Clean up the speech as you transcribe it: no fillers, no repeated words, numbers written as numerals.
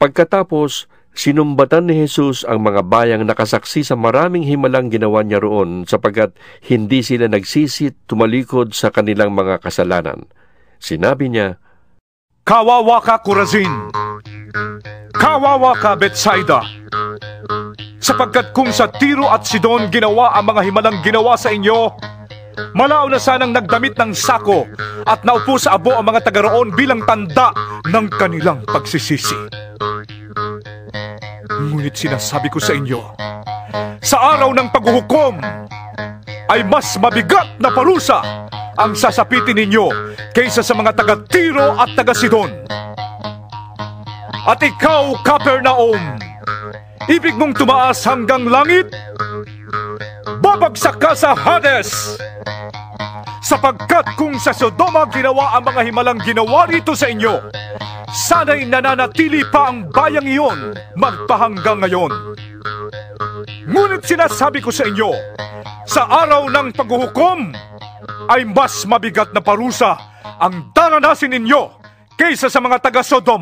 Pagkatapos, sinumbatan ni Jesus ang mga bayang nakasaksi sa maraming himalang ginawa niya roon sapagkat hindi sila nagsisit tumalikod sa kanilang mga kasalanan. Sinabi niya, "Kawawa ka, Corazin! Kawawa ka, Bethsaida! Sapagkat kung sa Tiro at Sidon ginawa ang mga himalang ginawa sa inyo, malao na sanang nagdamit ng sako at naupo sa abo ang mga taga roon bilang tanda ng kanilang pagsisisi. Ngunit sinasabi ko sa inyo, sa araw ng paghuhukom ay mas mabigat na parusa ang sasapitin ninyo kaysa sa mga taga Tiro at taga Sidon. At ikaw, Capernaum, ibig mong tumaas hanggang langit? Babagsak ka sa Hades! Sapagkat kung sa Sodoma ginawa ang mga himalang ginawa rito sa inyo, sana'y nananatili pa ang bayang iyon magpahanggang ngayon. Ngunit sinasabi ko sa inyo, sa araw ng paghuhukom ay mas mabigat na parusa ang daranasin ninyo kaysa sa mga taga Sodoma.